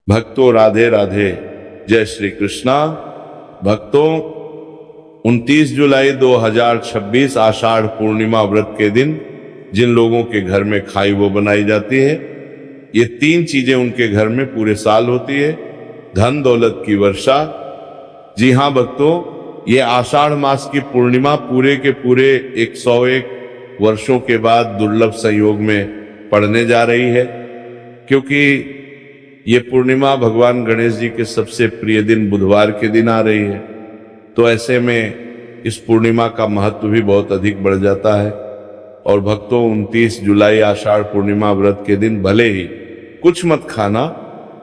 भक्तों राधे राधे, जय श्री कृष्णा। भक्तों 29 जुलाई 2026 आषाढ़ पूर्णिमा व्रत के दिन जिन लोगों के घर में खाई वो बनाई जाती है, ये 3 चीजें उनके घर में पूरे साल होती है। धन दौलत की वर्षा। जी हाँ भक्तों, ये आषाढ़ मास की पूर्णिमा पूरे के पूरे 101 वर्षों के बाद दुर्लभ संयोग में पड़ने जा रही है, क्योंकि ये पूर्णिमा भगवान गणेश जी के सबसे प्रिय दिन बुधवार के दिन आ रही है। तो ऐसे में इस पूर्णिमा का महत्व भी बहुत अधिक बढ़ जाता है। और भक्तों 29 जुलाई आषाढ़ पूर्णिमा व्रत के दिन भले ही कुछ मत खाना,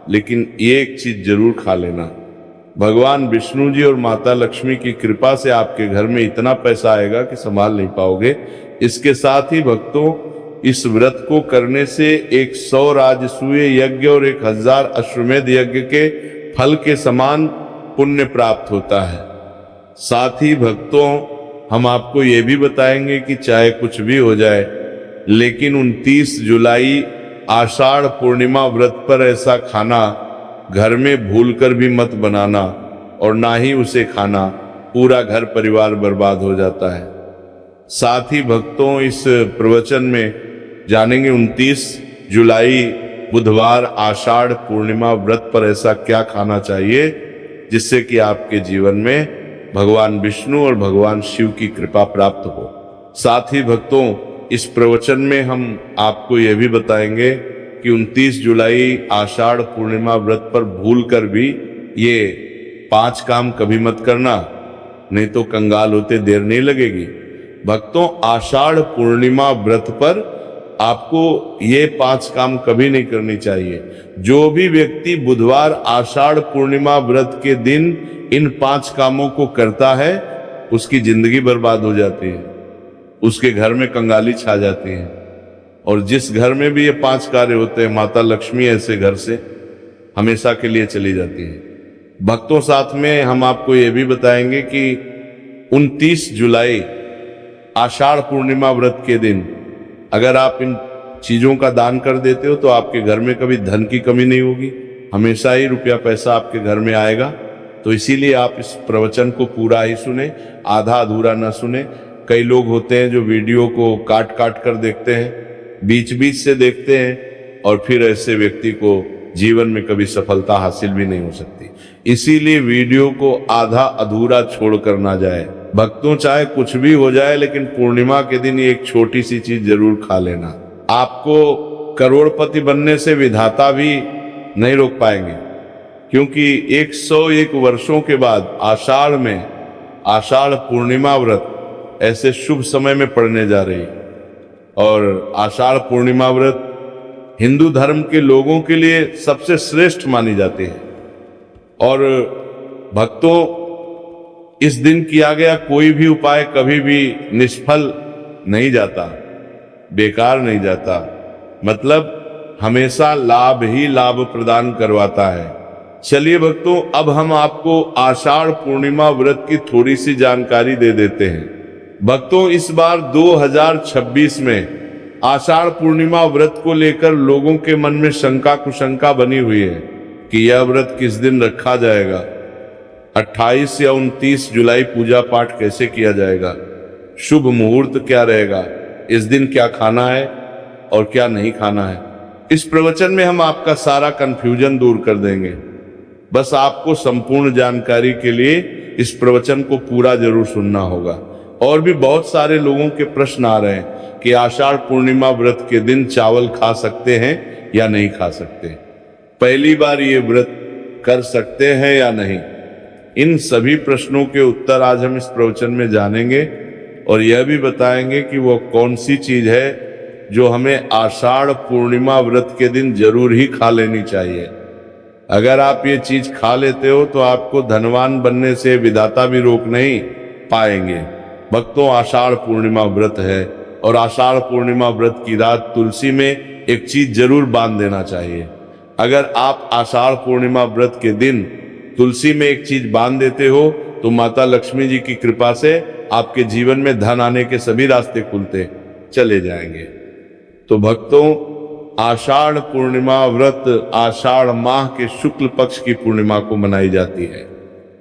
लेकिन ये एक चीज जरूर खा लेना। भगवान विष्णु जी और माता लक्ष्मी की कृपा से आपके घर में इतना पैसा आएगा कि संभाल नहीं पाओगे। इसके साथ ही भक्तों, इस व्रत को करने से 100 राजसूय यज्ञ और 1000 अश्वमेध यज्ञ के फल के समान पुण्य प्राप्त होता है। साथ ही भक्तों, हम आपको ये भी बताएंगे कि चाहे कुछ भी हो जाए, लेकिन 29 जुलाई आषाढ़ पूर्णिमा व्रत पर ऐसा खाना घर में भूलकर भी मत बनाना, और ना ही उसे खाना, पूरा घर परिवार बर्बाद हो जाता है। साथ ही भक्तों, इस प्रवचन में जानेंगे 29 जुलाई बुधवार आषाढ़ पूर्णिमा व्रत पर ऐसा क्या खाना चाहिए जिससे कि आपके जीवन में भगवान विष्णु और भगवान शिव की कृपा प्राप्त हो। साथ ही भक्तों, इस प्रवचन में हम आपको यह भी बताएंगे कि 29 जुलाई आषाढ़ पूर्णिमा व्रत पर भूलकर भी ये 5 काम कभी मत करना, नहीं तो कंगाल होते देर नहीं लगेगी। भक्तों, आषाढ़ पूर्णिमा व्रत पर आपको ये 5 काम कभी नहीं करनी चाहिए। जो भी व्यक्ति बुधवार आषाढ़ पूर्णिमा व्रत के दिन इन 5 कामों को करता है, उसकी जिंदगी बर्बाद हो जाती है, उसके घर में कंगाली छा जाती है। और जिस घर में भी ये 5 कार्य होते हैं, माता लक्ष्मी ऐसे घर से हमेशा के लिए चली जाती है। भक्तों, साथ में हम आपको ये भी बताएंगे कि 29 जुलाई आषाढ़ पूर्णिमा व्रत के दिन अगर आप इन चीजों का दान कर देते हो तो आपके घर में कभी धन की कमी नहीं होगी, हमेशा ही रुपया पैसा आपके घर में आएगा। तो इसीलिए आप इस प्रवचन को पूरा ही सुने, आधा अधूरा न सुने। कई लोग होते हैं जो वीडियो को काट काट कर देखते हैं, बीच बीच से देखते हैं, और फिर ऐसे व्यक्ति को जीवन में कभी सफलता हासिल भी नहीं हो सकती। इसीलिए वीडियो को आधा अधूरा छोड़ कर ना जाए। भक्तों, चाहे कुछ भी हो जाए, लेकिन पूर्णिमा के दिन एक छोटी सी चीज जरूर खा लेना। आपको करोड़पति बनने से विधाता भी नहीं रोक पाएंगे, क्योंकि 101 वर्षों के बाद आषाढ़ में आषाढ़ पूर्णिमा व्रत ऐसे शुभ समय में पड़ने जा रही। और आषाढ़ पूर्णिमा व्रत हिंदू धर्म के लोगों के लिए सबसे श्रेष्ठ मानी जाती है। और भक्तों, इस दिन किया गया कोई भी उपाय कभी भी निष्फल नहीं जाता, बेकार नहीं जाता, मतलब हमेशा लाभ ही लाभ प्रदान करवाता है। चलिए भक्तों, अब हम आपको आषाढ़ पूर्णिमा व्रत की थोड़ी सी जानकारी दे देते हैं। भक्तों, इस बार 2026 में आषाढ़ पूर्णिमा व्रत को लेकर लोगों के मन में शंका कुशंका बनी हुई है कि यह व्रत किस दिन रखा जाएगा, 28 या 29 जुलाई पूजा पाठ कैसे किया जाएगा, शुभ मुहूर्त क्या रहेगा, इस दिन क्या खाना है और क्या नहीं खाना है। इस प्रवचन में हम आपका सारा कंफ्यूजन दूर कर देंगे। बस आपको संपूर्ण जानकारी के लिए इस प्रवचन को पूरा जरूर सुनना होगा। और भी बहुत सारे लोगों के प्रश्न आ रहे हैं कि आषाढ़ पूर्णिमा व्रत के दिन चावल खा सकते हैं या नहीं खा सकते, पहली बार ये व्रत कर सकते हैं या नहीं। इन सभी प्रश्नों के उत्तर आज हम इस प्रवचन में जानेंगे, और यह भी बताएंगे कि वो कौन सी चीज है जो हमें आषाढ़ पूर्णिमा व्रत के दिन जरूर ही खा लेनी चाहिए। अगर आप ये चीज खा लेते हो तो आपको धनवान बनने से विधाता भी रोक नहीं पाएंगे। भक्तों, आषाढ़ पूर्णिमा व्रत है, और आषाढ़ पूर्णिमा व्रत की रात तुलसी में एक चीज जरूर बांध देना चाहिए। अगर आप आषाढ़ पूर्णिमा व्रत के दिन तुलसी में एक चीज बांध देते हो तो माता लक्ष्मी जी की कृपा से आपके जीवन में धन आने के सभी रास्ते खुलते चले जाएंगे। तो भक्तों, आषाढ़ पूर्णिमा व्रत आषाढ़ माह के शुक्ल पक्ष की पूर्णिमा को मनाई जाती है।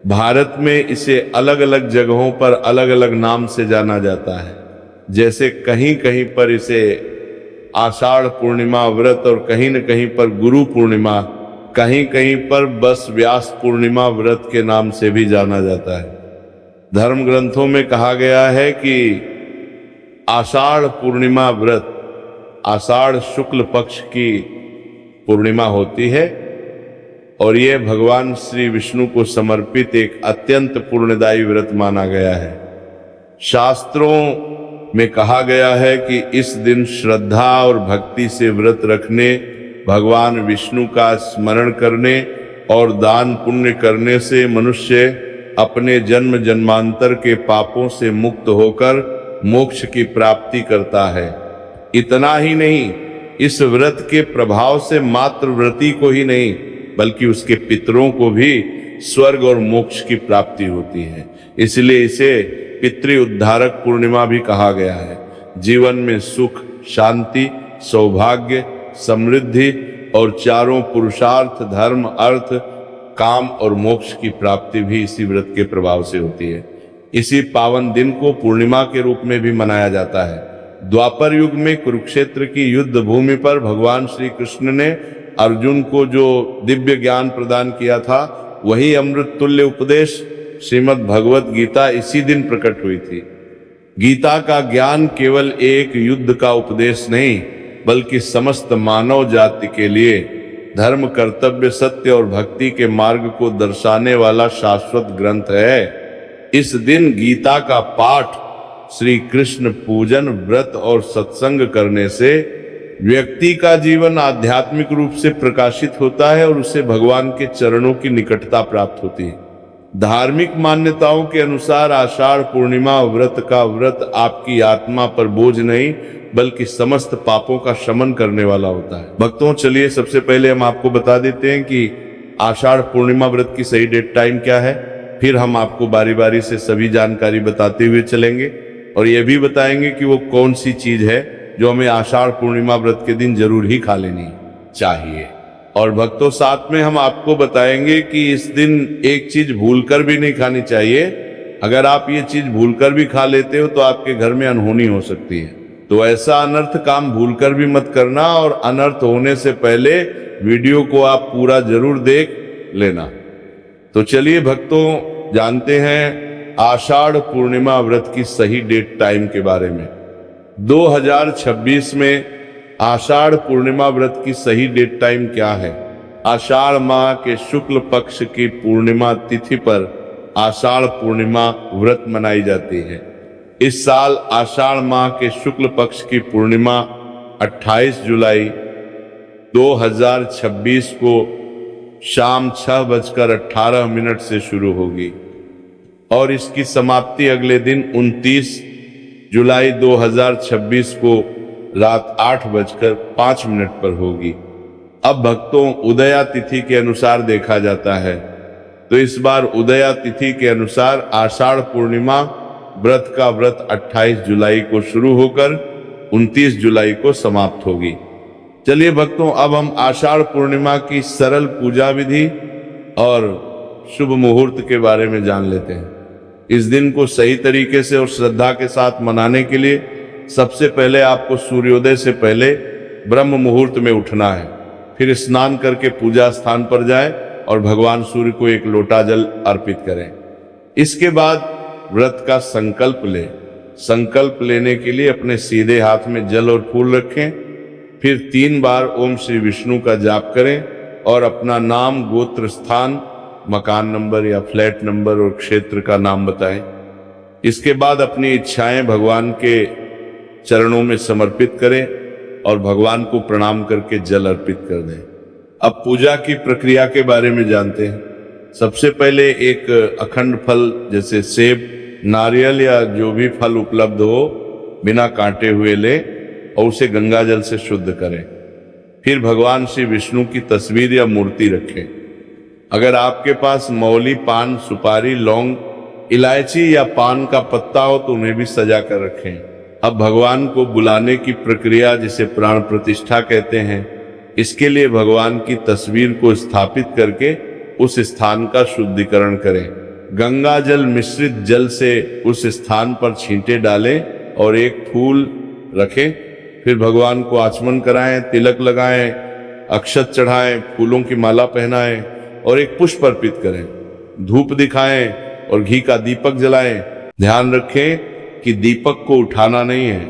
भारत में इसे अलग अलग जगहों पर अलग अलग नाम से जाना जाता है। जैसे कहीं कहीं पर इसे आषाढ़ पूर्णिमा व्रत और कहीं न कहीं पर गुरु पूर्णिमा, कहीं कहीं पर बस व्यास पूर्णिमा व्रत के नाम से भी जाना जाता है। धर्म ग्रंथों में कहा गया है कि आषाढ़ पूर्णिमा व्रत आषाढ़ शुक्ल पक्ष की पूर्णिमा होती है और यह भगवान श्री विष्णु को समर्पित एक अत्यंत पुण्यदायी व्रत माना गया है। शास्त्रों में कहा गया है कि इस दिन श्रद्धा और भक्ति से व्रत रखने, भगवान विष्णु का स्मरण करने और दान पुण्य करने से मनुष्य अपने जन्म जन्मांतर के पापों से मुक्त होकर मोक्ष की प्राप्ति करता है। इतना ही नहीं, इस व्रत के प्रभाव से मात्र व्रती को ही नहीं बल्कि उसके पितरों को भी स्वर्ग और मोक्ष की प्राप्ति होती है। इसलिए इसे पितृ उद्धारक पूर्णिमा भी कहा गया है। जीवन में सुख, शांति, सौभाग्य, समृद्धि और चारों पुरुषार्थ, धर्म, अर्थ, काम और मोक्ष की प्राप्ति भी इसी व्रत के प्रभाव से होती है। इसी पावन दिन को पूर्णिमा के रूप में भी मनाया जाता है। द्वापर युग में कुरुक्षेत्र की युद्ध भूमि पर भगवान श्री कृष्ण ने अर्जुन को जो दिव्य ज्ञान प्रदान किया था, वही अमृत तुल्य उपदेश श्रीमद् भगवत गीता इसी दिन प्रकट हुई थी। गीता का ज्ञान केवल एक युद्ध का उपदेश नहीं बल्कि समस्त मानव जाति के लिए धर्म, कर्तव्य, सत्य और भक्ति के मार्ग को दर्शाने वाला शाश्वत ग्रंथ है। इस दिन गीता का पाठ, श्री कृष्ण पूजन, व्रत और सत्संग करने से व्यक्ति का जीवन आध्यात्मिक रूप से प्रकाशित होता है और उसे भगवान के चरणों की निकटता प्राप्त होती है। धार्मिक मान्यताओं के अनुसार आषाढ़ पूर्णिमा व्रत का व्रत आपकी आत्मा पर बोझ नहीं बल्कि समस्त पापों का शमन करने वाला होता है। भक्तों, चलिए सबसे पहले हम आपको बता देते हैं कि आषाढ़ पूर्णिमा व्रत की सही डेट टाइम क्या है। फिर हम आपको बारी बारी से सभी जानकारी बताते हुए चलेंगे और यह भी बताएंगे कि वो कौन सी चीज है जो हमें आषाढ़ पूर्णिमा व्रत के दिन जरूर ही खा लेनी चाहिए। और भक्तों, साथ में हम आपको बताएंगे कि इस दिन एक चीज भूलकर भी नहीं खानी चाहिए। अगर आप ये चीज भूलकर भी खा लेते हो तो आपके घर में अनहोनी हो सकती है। तो ऐसा अनर्थ काम भूलकर भी मत करना और अनर्थ होने से पहले वीडियो को आप पूरा जरूर देख लेना। तो चलिए भक्तों, जानते हैं आषाढ़ पूर्णिमा व्रत की सही डेट टाइम के बारे में। 2026 में आषाढ़ पूर्णिमा व्रत की सही डेट टाइम क्या है? आषाढ़ माह के शुक्ल पक्ष की पूर्णिमा तिथि पर आषाढ़ पूर्णिमा व्रत मनाई जाती है। इस साल आषाढ़ माह के शुक्ल पक्ष की पूर्णिमा 28 जुलाई 2026 को शाम 6:18 से शुरू होगी और इसकी समाप्ति अगले दिन 29 जुलाई 2026 को रात 8:05 पर होगी। अब भक्तों, उदया तिथि के अनुसार देखा जाता है तो इस बार उदया तिथि के अनुसार आषाढ़ पूर्णिमा व्रत का व्रत 28 जुलाई को शुरू होकर 29 जुलाई को समाप्त होगी। चलिए भक्तों, अब हम आषाढ़ पूर्णिमा की सरल पूजा विधि और शुभ मुहूर्त के बारे में जान लेते हैं। इस दिन को सही तरीके से और श्रद्धा के साथ मनाने के लिए सबसे पहले आपको सूर्योदय से पहले ब्रह्म मुहूर्त में उठना है। फिर स्नान करके पूजा स्थान पर जाएं और भगवान सूर्य को एक लोटा जल अर्पित करें। इसके बाद व्रत का संकल्प लें। संकल्प लेने के लिए अपने सीधे हाथ में जल और फूल रखें। फिर 3 बार ओम श्री विष्णु का जाप करें और अपना नाम, गोत्र, स्थान, मकान नंबर या फ्लैट नंबर और क्षेत्र का नाम बताएं। इसके बाद अपनी इच्छाएं भगवान के चरणों में समर्पित करें और भगवान को प्रणाम करके जल अर्पित कर दें। अब पूजा की प्रक्रिया के बारे में जानते हैं। सबसे पहले एक अखंड फल जैसे सेब, नारियल या जो भी फल उपलब्ध हो बिना काटे हुए लें और उसे गंगा जल से शुद्ध करें। फिर भगवान श्री विष्णु की तस्वीर या मूर्ति रखें। अगर आपके पास मौली, पान, सुपारी, लौंग, इलायची या पान का पत्ता हो तो उन्हें भी सजा कर रखें। अब भगवान को बुलाने की प्रक्रिया, जिसे प्राण प्रतिष्ठा कहते हैं, इसके लिए भगवान की तस्वीर को स्थापित करके उस स्थान का शुद्धिकरण करें। गंगा जल मिश्रित जल से उस स्थान पर छींटे डालें और एक फूल रखें। फिर भगवान को आचमन कराएं, तिलक लगाएं, अक्षत चढ़ाएं, फूलों की माला पहनाएं और एक पुष्प अर्पित करें। धूप दिखाएं और घी का दीपक जलाएं। ध्यान रखें कि दीपक को उठाना नहीं है।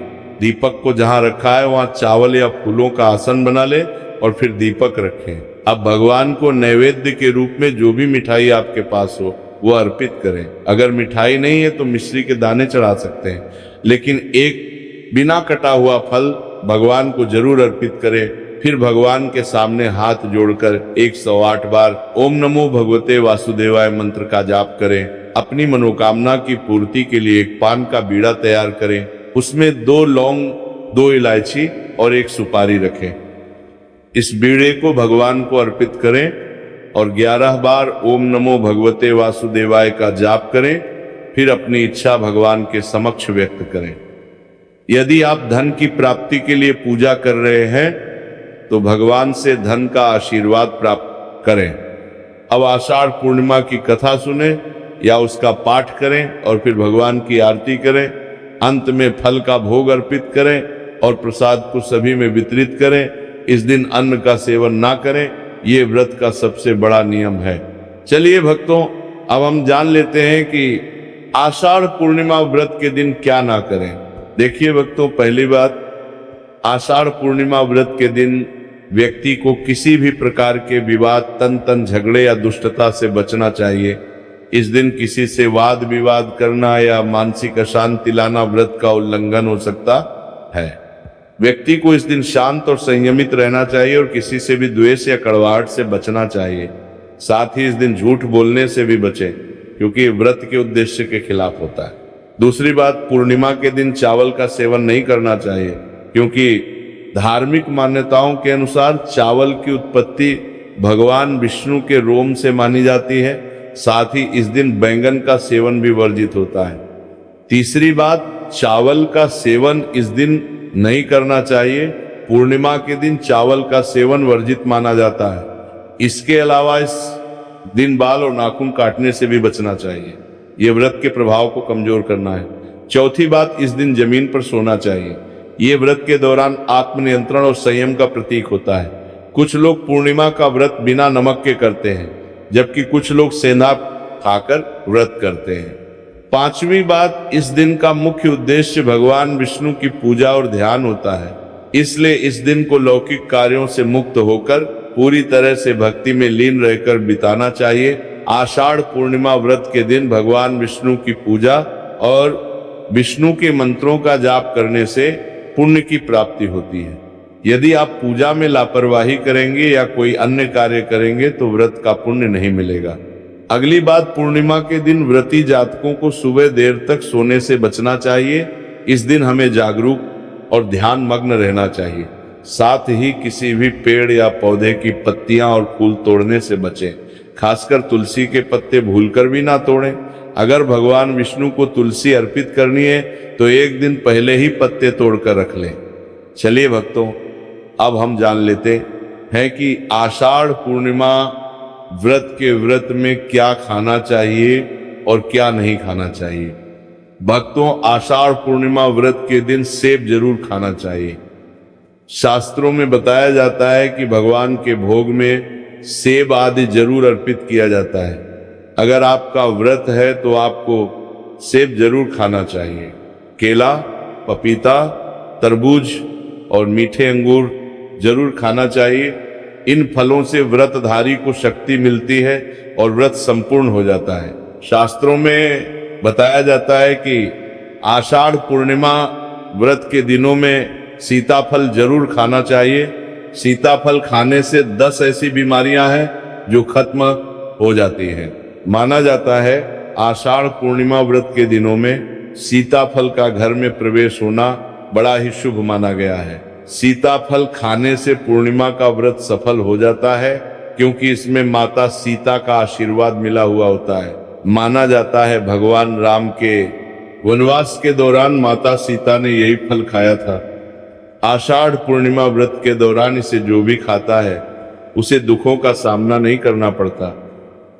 दीपक को जहां रखा है वहां चावल या फूलों का आसन बना ले और फिर दीपक रखें। अब भगवान को नैवेद्य के रूप में जो भी मिठाई आपके पास हो वो अर्पित करें। अगर मिठाई नहीं है तो मिश्री के दाने चढ़ा सकते हैं, लेकिन एक बिना कटा हुआ फल भगवान को जरूर अर्पित करें। फिर भगवान के सामने हाथ जोड़कर 108 बार ओम नमो भगवते वासुदेवाय मंत्र का जाप करें। अपनी मनोकामना की पूर्ति के लिए एक पान का बीड़ा तैयार करें, उसमें 2 लौंग, 2 इलायची और 1 सुपारी रखें। इस बीड़े को भगवान को अर्पित करें और 11 बार ओम नमो भगवते वासुदेवाय का जाप करें। फिर अपनी इच्छा भगवान के समक्ष व्यक्त करें। यदि आप धन की प्राप्ति के लिए पूजा कर रहे हैं तो भगवान से धन का आशीर्वाद प्राप्त करें। अब आषाढ़ पूर्णिमा की कथा सुने या उसका पाठ करें और फिर भगवान की आरती करें। अंत में फल का भोग अर्पित करें और प्रसाद को सभी में वितरित करें। इस दिन अन्न का सेवन ना करें, ये व्रत का सबसे बड़ा नियम है। चलिए भक्तों, अब हम जान लेते हैं कि आषाढ़ पूर्णिमा व्रत के दिन क्या ना करें। देखिए भक्तों, पहली बात, आषाढ़ पूर्णिमा व्रत के दिन व्यक्ति को किसी भी प्रकार के विवाद, तन झगड़े या दुष्टता से बचना चाहिए। इस दिन किसी से वाद विवाद करना या मानसिक अशांति लाना व्रत का उल्लंघन हो सकता है। व्यक्ति को इस दिन शांत और संयमित रहना चाहिए और किसी से भी द्वेष या कड़वाहट से बचना चाहिए। साथ ही इस दिन झूठ बोलने से भी बचें, क्योंकि व्रत के उद्देश्य के खिलाफ होता है। दूसरी बात, पूर्णिमा के दिन चावल का सेवन नहीं करना चाहिए, क्योंकि धार्मिक मान्यताओं के अनुसार चावल की उत्पत्ति भगवान विष्णु के रोम से मानी जाती है। साथ ही इस दिन बैंगन का सेवन भी वर्जित होता है। तीसरी बात, चावल का सेवन इस दिन नहीं करना चाहिए। पूर्णिमा के दिन चावल का सेवन वर्जित माना जाता है। इसके अलावा इस दिन बाल और नाखून काटने से भी बचना चाहिए। ये व्रत के प्रभाव को कमजोर करना है। चौथी बात, इस दिन जमीन पर सोना चाहिए। ये व्रत के दौरान आत्मनियंत्रण और संयम का प्रतीक होता है। कुछ लोग पूर्णिमा का व्रत बिना नमक के करते हैं, जबकि कुछ लोग सेंधा खाकर व्रत करते हैं। पांचवी बात, इस दिन का मुख्य उद्देश्य भगवान विष्णु की पूजा और ध्यान होता है। इसलिए इस दिन को लौकिक कार्यों से मुक्त होकर पूरी तरह से भक्ति में लीन रहकर बिताना चाहिए। आषाढ़ पूर्णिमा व्रत के दिन भगवान विष्णु की पूजा और विष्णु के मंत्रों का जाप करने से पुण्य की प्राप्ति होती है। यदि आप पूजा में लापरवाही करेंगे या कोई अन्य कार्य करेंगे तो व्रत का पुण्य नहीं मिलेगा। अगली बात, पूर्णिमा के दिन व्रती जातकों को सुबह देर तक सोने से बचना चाहिए। इस दिन हमें जागरूक और ध्यान मग्न रहना चाहिए। साथ ही किसी भी पेड़ या पौधे की पत्तियां और फूल तोड़ने से बचें। खासकर तुलसी के पत्ते भूलकर भी ना तोड़ें। अगर भगवान विष्णु को तुलसी अर्पित करनी है तो एक दिन पहले ही पत्ते तोड़कर रख लें। चलिए भक्तों, अब हम जान लेते हैं कि आषाढ़ पूर्णिमा व्रत के व्रत में क्या खाना चाहिए और क्या नहीं खाना चाहिए। भक्तों, आषाढ़ पूर्णिमा व्रत के दिन सेब जरूर खाना चाहिए। शास्त्रों में बताया जाता है कि भगवान के भोग में सेब आदि जरूर अर्पित किया जाता है। अगर आपका व्रत है तो आपको सेब जरूर खाना चाहिए। केला, पपीता, तरबूज और मीठे अंगूर जरूर खाना चाहिए। इन फलों से व्रतधारी को शक्ति मिलती है और व्रत संपूर्ण हो जाता है। शास्त्रों में बताया जाता है कि आषाढ़ पूर्णिमा व्रत के दिनों में सीताफल जरूर खाना चाहिए। सीताफल खाने से 10 ऐसी बीमारियां हैं जो खत्म हो जाती हैं। माना जाता है आषाढ़ पूर्णिमा व्रत के दिनों में सीताफल का घर में प्रवेश होना बड़ा ही शुभ माना गया है। सीताफल खाने से पूर्णिमा का व्रत सफल हो जाता है, क्योंकि इसमें माता सीता का आशीर्वाद मिला हुआ होता है। माना जाता है भगवान राम के वनवास के दौरान माता सीता ने यही फल खाया था। आषाढ़ पूर्णिमा व्रत के दौरान इसे जो भी खाता है उसे दुखों का सामना नहीं करना पड़ता।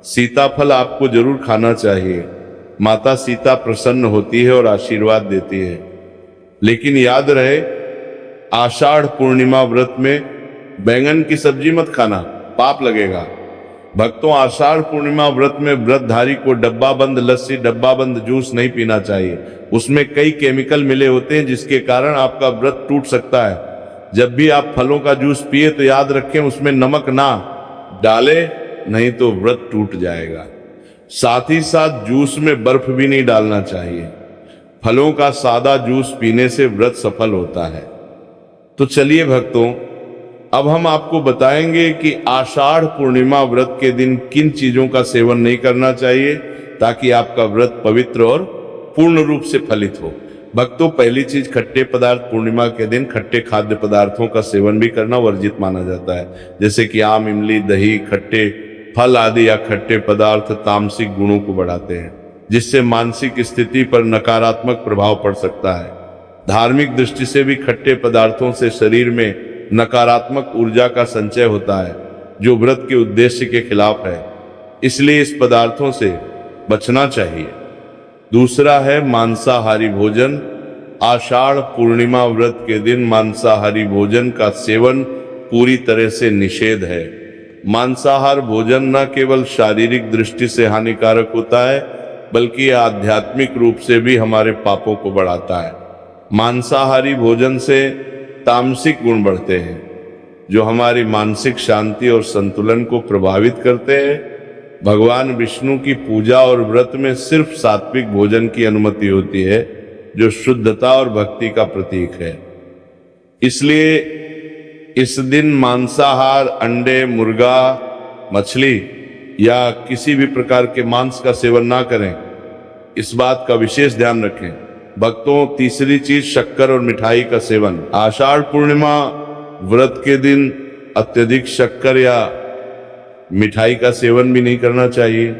सीताफल आपको जरूर खाना चाहिए। माता सीता प्रसन्न होती है और आशीर्वाद देती है। लेकिन याद रहे, आषाढ़ पूर्णिमा व्रत में बैंगन की सब्जी मत खाना, पाप लगेगा। भक्तों, आषाढ़ पूर्णिमा व्रत में व्रतधारी को डब्बा बंद लस्सी, डब्बा बंद जूस नहीं पीना चाहिए। उसमें कई केमिकल मिले होते हैं जिसके कारण आपका व्रत टूट सकता है। जब भी आप फलों का जूस पिए तो याद रखें उसमें नमक ना डाले, नहीं तो व्रत टूट जाएगा। साथ ही साथ जूस में बर्फ भी नहीं डालना चाहिए। फलों का सादा जूस पीने से व्रत सफल होता है। तो चलिए भक्तों, अब हम आपको बताएंगे कि आषाढ़ पूर्णिमा व्रत के दिन किन चीजों का सेवन नहीं करना चाहिए ताकि आपका व्रत पवित्र और पूर्ण रूप से फलित हो। भक्तों, पहली चीज, खट्टे पदार्थ। पूर्णिमा के दिन खट्टे खाद्य पदार्थों का सेवन भी करना वर्जित माना जाता है, जैसे कि आम, इमली, दही, खट्टे फल आदि या खट्टे पदार्थ तामसिक गुणों को बढ़ाते हैं, जिससे मानसिक स्थिति पर नकारात्मक प्रभाव पड़ सकता है। धार्मिक दृष्टि से भी खट्टे पदार्थों से शरीर में नकारात्मक ऊर्जा का संचय होता है, जो व्रत के उद्देश्य के खिलाफ है। इसलिए इस पदार्थों से बचना चाहिए। दूसरा है मांसाहारी भोजन। आषाढ़ पूर्णिमा व्रत के दिन मांसाहारी भोजन का सेवन पूरी तरह से निषेध है। मांसाहार भोजन न केवल शारीरिक दृष्टि से हानिकारक होता है, बल्कि आध्यात्मिक रूप से भी हमारे पापों को बढ़ाता है। मांसाहारी भोजन से तामसिक गुण बढ़ते हैं, जो हमारी मानसिक शांति और संतुलन को प्रभावित करते हैं। भगवान विष्णु की पूजा और व्रत में सिर्फ सात्विक भोजन की अनुमति होती है, जो शुद्धता और भक्ति का प्रतीक है। इसलिए इस दिन मांसाहार, अंडे, मुर्गा, मछली या किसी भी प्रकार के मांस का सेवन ना करें। इस बात का विशेष ध्यान रखें। भक्तों, तीसरी चीज, शक्कर और मिठाई का सेवन। आषाढ़ पूर्णिमा व्रत के दिन अत्यधिक शक्कर या मिठाई का सेवन भी नहीं करना चाहिए।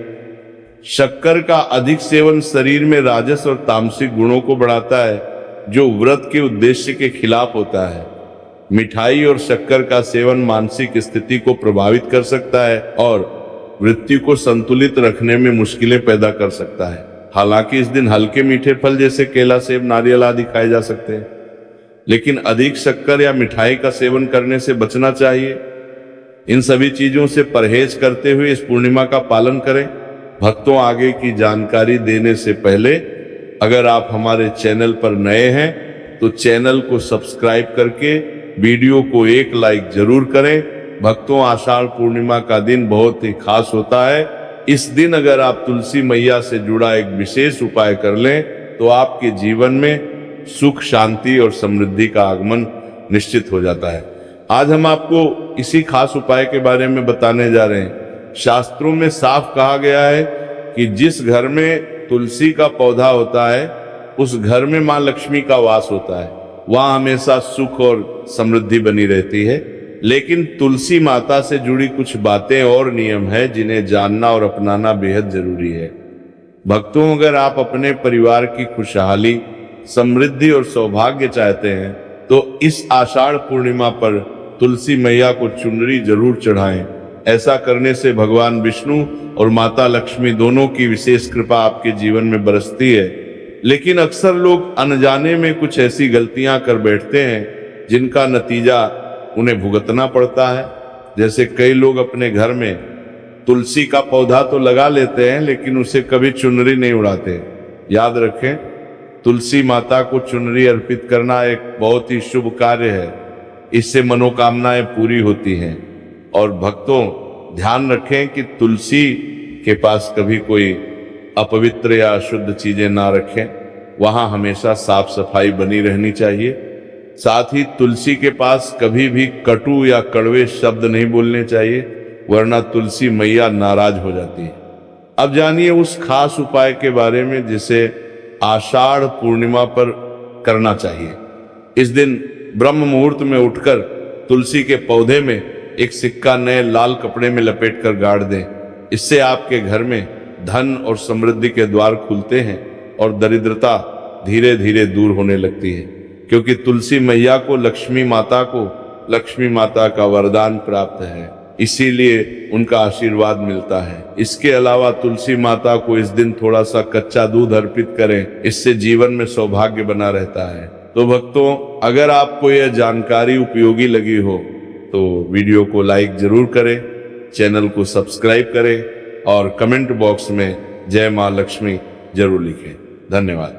शक्कर का अधिक सेवन शरीर में राजस और तामसिक गुणों को बढ़ाता है, जो व्रत के उद्देश्य के खिलाफ होता है। मिठाई और शक्कर का सेवन मानसिक स्थिति को प्रभावित कर सकता है और वृत्ति को संतुलित रखने में मुश्किलें पैदा कर सकता है। हालांकि इस दिन हल्के मीठे फल जैसे केला, सेब, नारियल आदि खाए जा सकते हैं, लेकिन अधिक शक्कर या मिठाई का सेवन करने से बचना चाहिए। इन सभी चीजों से परहेज करते हुए इस पूर्णिमा का पालन करें। भक्तों, आगे की जानकारी देने से पहले अगर आप हमारे चैनल पर नए हैं तो चैनल को सब्सक्राइब करके वीडियो को एक लाइक जरूर करें। भक्तों, आषाढ़ पूर्णिमा का दिन बहुत ही खास होता है। इस दिन अगर आप तुलसी मैया से जुड़ा एक विशेष उपाय कर लें तो आपके जीवन में सुख, शांति और समृद्धि का आगमन निश्चित हो जाता है। आज हम आपको इसी खास उपाय के बारे में बताने जा रहे हैं। शास्त्रों में साफ कहा गया है कि जिस घर में तुलसी का पौधा होता है उस घर में मां लक्ष्मी का वास होता है, वहां हमेशा सुख और समृद्धि बनी रहती है। लेकिन तुलसी माता से जुड़ी कुछ बातें और नियम है जिन्हें जानना और अपनाना बेहद जरूरी है। भक्तों, अगर आप अपने परिवार की खुशहाली, समृद्धि और सौभाग्य चाहते हैं तो इस आषाढ़ पूर्णिमा पर तुलसी मैया को चुनरी जरूर चढ़ाएं। ऐसा करने से भगवान विष्णु और माता लक्ष्मी दोनों की विशेष कृपा आपके जीवन में बरसती है। लेकिन अक्सर लोग अनजाने में कुछ ऐसी गलतियां कर बैठते हैं जिनका नतीजा उन्हें भुगतना पड़ता है। जैसे कई लोग अपने घर में तुलसी का पौधा तो लगा लेते हैं लेकिन उसे कभी चुनरी नहीं उड़ाते। याद रखें, तुलसी माता को चुनरी अर्पित करना एक बहुत ही शुभ कार्य है। इससे मनोकामनाएं पूरी होती हैं। और भक्तों, ध्यान रखें कि तुलसी के पास कभी कोई अपवित्र या अशुद्ध चीजें ना रखें। वहां हमेशा साफ सफाई बनी रहनी चाहिए। साथ ही तुलसी के पास कभी भी कटु या कड़वे शब्द नहीं बोलने चाहिए, वरना तुलसी मैया नाराज हो जाती है। अब जानिए उस खास उपाय के बारे में जिसे आषाढ़ पूर्णिमा पर करना चाहिए। इस दिन ब्रह्म मुहूर्त में उठकर तुलसी के पौधे में एक सिक्का नए लाल कपड़े में लपेटकर गाड़ दें। इससे आपके घर में धन और समृद्धि के द्वार खुलते हैं और दरिद्रता धीरे धीरे दूर होने लगती है, क्योंकि तुलसी मैया को लक्ष्मी माता का वरदान प्राप्त है, इसीलिए उनका आशीर्वाद मिलता है। इसके अलावा तुलसी माता को इस दिन थोड़ा सा कच्चा दूध अर्पित करें, इससे जीवन में सौभाग्य बना रहता है। तो भक्तों, अगर आपको यह जानकारी उपयोगी लगी हो तो वीडियो को लाइक जरूर करें, चैनल को सब्सक्राइब करें और कमेंट बॉक्स में जय मां लक्ष्मी जरूर लिखें। धन्यवाद।